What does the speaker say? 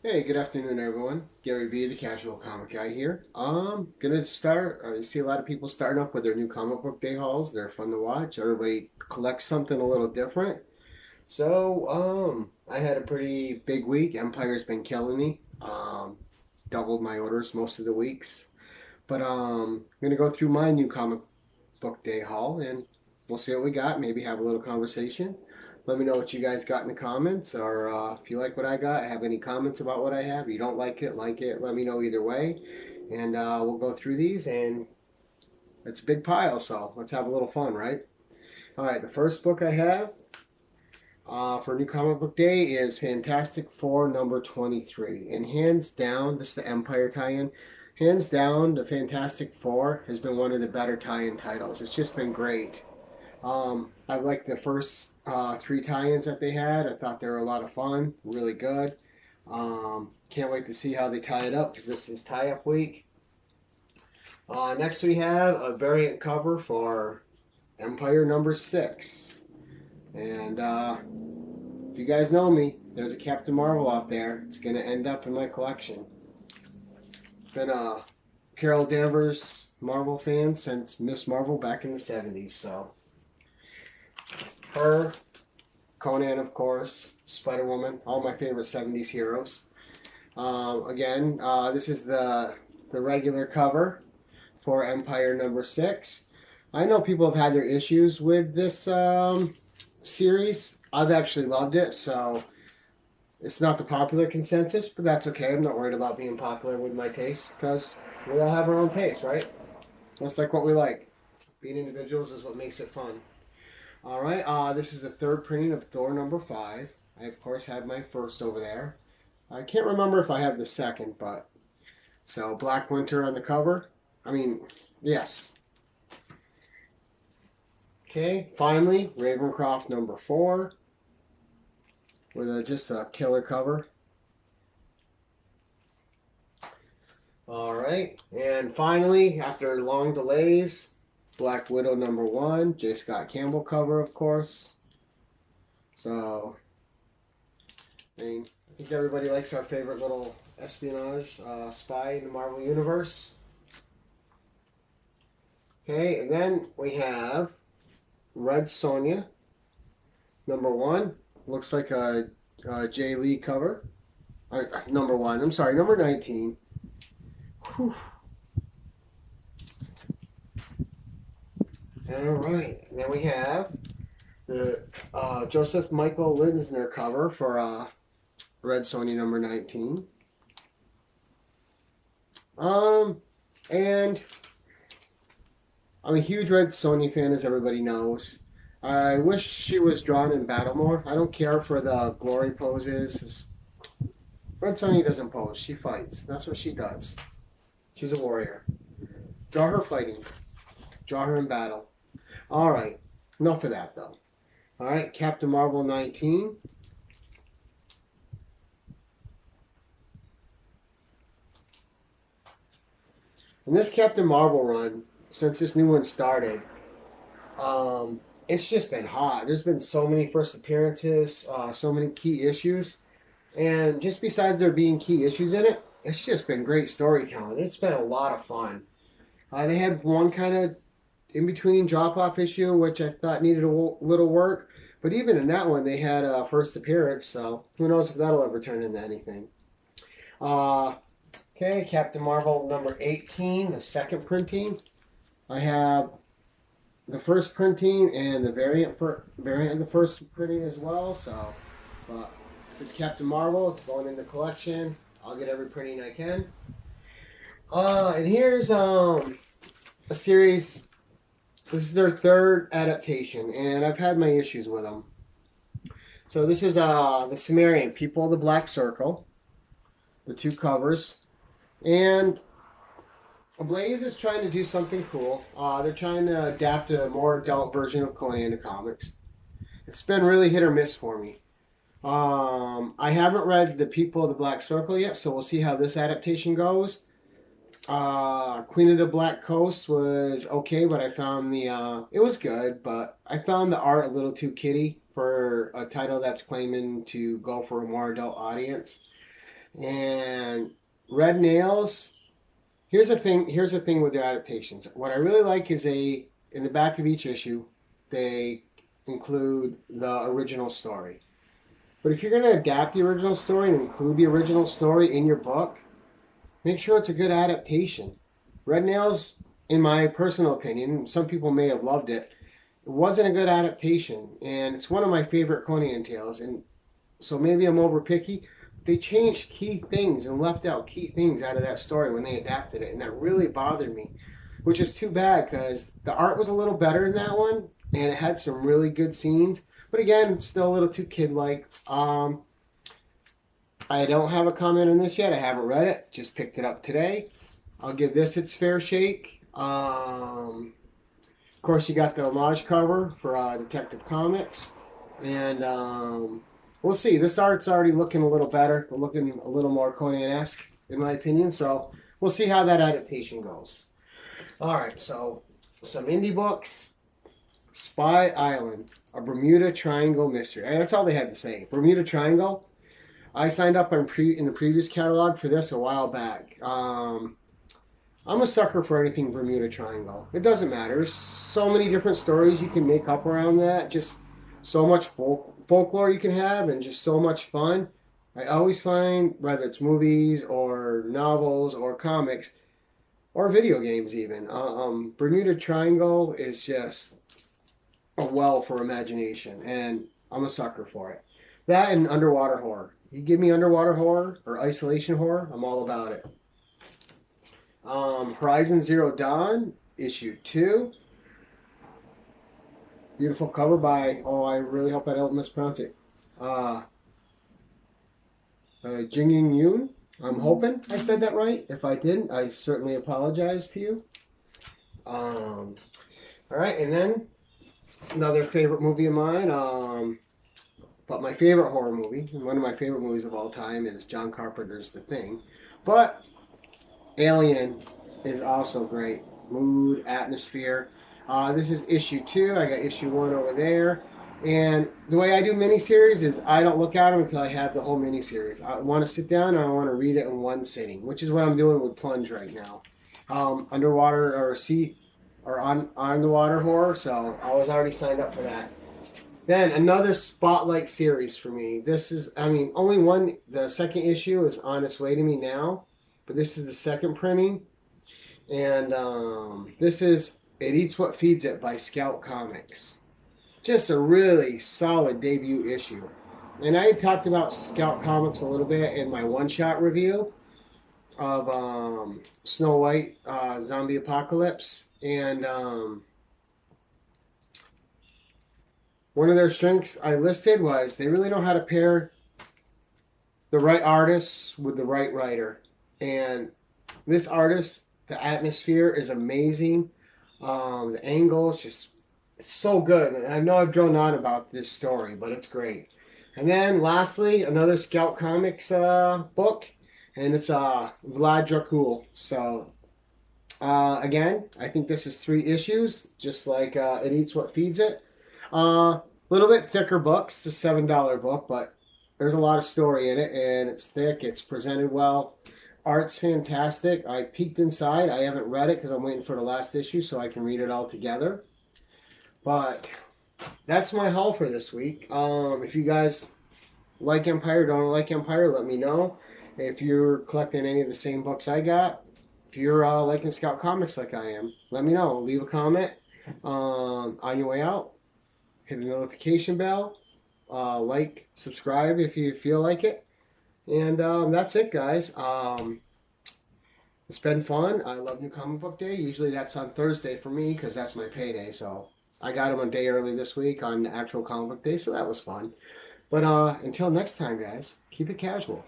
Hey, good afternoon, everyone. Gary B, the Casual Comic Guy here. Gonna start. I see a lot of people starting up with their new comic book day hauls. They're fun to watch. Everybody collects something a little different. I had a pretty big week. Empire's been killing me. Doubled my orders most of the weeks. I'm gonna go through my new comic book day haul, and we'll see what we got. Maybe have a little conversation. Let me know what you guys got in the comments, or if you like what I got, have any comments about what I have. You don't like it, let me know either way. And we'll go through these, and it's a big pile, so let's have a little fun, right? All right, the first book I have for New Comic Book Day is Fantastic Four number 23. And hands down, this is the Empire tie in. Hands down, the Fantastic Four has been one of the better tie in titles. It's just been great. I liked the first three tie-ins that they had. I thought they were a lot of fun, really good. Can't wait to see how they tie it up because this is tie-up week. Next, we have a variant cover for Empire number 6. And if you guys know me, there's a Captain Marvel out there. It's going to end up in my collection. Been a Carol Danvers Marvel fan since Miss Marvel back in the 70s, so her, Conan, of course, Spider Woman, all my favorite 70s heroes. This is the regular cover for Empire number 6. I know people have had their issues with this series. I've actually loved it, so it's not the popular consensus, but that's okay. I'm not worried about being popular with my taste because we all have our own taste, right? That's like what we like. Being individuals is what makes it fun. All right, this is the third printing of Thor number 5. I, of course, have my first over there. I can't remember if I have the second, but... So, Black Winter on the cover. Yes. Okay, finally, Ravencroft number 4. With just a killer cover. All right, and finally, after long delays, Black Widow number 1, J. Scott Campbell cover, of course. So, I think everybody likes our favorite little espionage spy in the Marvel Universe. Okay, and then we have Red Sonja number 1. Looks like a Jay Lee cover. Number 1. I'm sorry, number 19. Whew. All right, and then we have the Joseph Michael Linsner cover for Red Sonja number 19. And I'm a huge Red Sonja fan, as everybody knows. I wish she was drawn in battle more. I don't care for the glory poses. Red Sonja doesn't pose. She fights. That's what she does. She's a warrior. Draw her fighting. Draw her in battle. All right. Enough of that, though. All right. Captain Marvel 19. In this Captain Marvel run, since this new one started, it's just been hot. There's been so many first appearances, so many key issues. And just besides there being key issues in it, it's just been great storytelling. It's been a lot of fun. They had one kind of in between drop off issue, which I thought needed a little work. But even in that one, they had a first appearance, so who knows if that'll ever turn into anything. Uh, okay, Captain Marvel number 18, the second printing. I have the first printing and the variant of the first printing as well. So, if it's Captain Marvel, it's going in the collection. I'll get every printing I can. And here's a series. This is their third adaptation, and I've had my issues with them. So this is the Sumerian People of the Black Circle, the two covers, and Blaze is trying to do something cool. They're trying to adapt a more adult version of Conan to comics. It's been really hit or miss for me. I haven't read The People of the Black Circle yet, so we'll see how this adaptation goes. Queen of the Black Coast was okay, but I found it was good, but I found the art a little too kiddie for a title that's claiming to go for a more adult audience. And Red Nails. Here's the thing. Here's the thing with the adaptations. What I really like is in the back of each issue, they include the original story. But if you're going to adapt the original story and include the original story in your book, make sure it's a good adaptation. Red Nails, in my personal opinion, some people may have loved it. It wasn't a good adaptation, and it's one of my favorite Conan tales. And so maybe I'm over picky. They changed key things and left out key things out of that story when they adapted it, and that really bothered me, which is too bad because the art was a little better in that one, and it had some really good scenes. But again, it's still a little too kid-like. I don't have a comment on this yet. I haven't read it. Just picked it up today. I'll give this its fair shake. Of course, you got the homage cover for Detective Comics. And we'll see. This art's already looking a little better. Looking a little more Conan-esque, in my opinion. So we'll see how that adaptation goes. All right, so some indie books. Spy Island, a Bermuda Triangle mystery. And that's all they had to say. Bermuda Triangle. I signed up in the previous catalog for this a while back. I'm a sucker for anything Bermuda Triangle. It doesn't matter. There's so many different stories you can make up around that. Just so much folklore you can have and just so much fun. I always find, whether it's movies or novels or comics or video games even, Bermuda Triangle is just a well for imagination, and I'm a sucker for it. That and underwater horror. You give me underwater horror or isolation horror, I'm all about it. Horizon Zero Dawn, issue 2. Beautiful cover by, I really hope I don't mispronounce it. Jing Ying Yoon. I'm hoping I said that right. If I didn't, I certainly apologize to you. All right, and then another favorite movie of mine, but my favorite horror movie, and one of my favorite movies of all time, is John Carpenter's The Thing. But Alien is also great. Mood, atmosphere. This is issue 2. I got issue 1 over there. And the way I do miniseries is I don't look at them until I have the whole miniseries. I want to sit down and I want to read it in one sitting, which is what I'm doing with Plunge right now. Underwater or sea or on the water horror, so I was already signed up for that. Then another Spotlight series for me. This is, only one. The second issue is on its way to me now, but this is the second printing, and this is It Eats What Feeds It by Scout Comics. Just a really solid debut issue. And I had talked about Scout Comics a little bit in my one-shot review of Snow White Zombie Apocalypse. And one of their strengths I listed was they really know how to pair the right artists with the right writer. And this artist, the atmosphere is amazing. The angles, just it's so good. And I know I've drawn on about this story, but it's great. And then lastly, another Scout Comics book, and it's Vlad Dracul. So again, I think this is 3 issues, just like It Eats What Feeds It. Little bit thicker books, it's a $7 book, but there's a lot of story in it, and it's thick, it's presented well. Art's fantastic. I peeked inside. I haven't read it because I'm waiting for the last issue so I can read it all together. But that's my haul for this week. If you guys like Empire, don't like Empire, let me know. If you're collecting any of the same books I got, if you're liking Scout Comics like I am, let me know. Leave a comment on your way out. Hit the notification bell. Like, subscribe if you feel like it. And that's it, guys. It's been fun. I love New Comic Book Day. Usually that's on Thursday for me because that's my payday. So I got them a day early this week on actual Comic Book Day, so that was fun. But until next time, guys, keep it casual.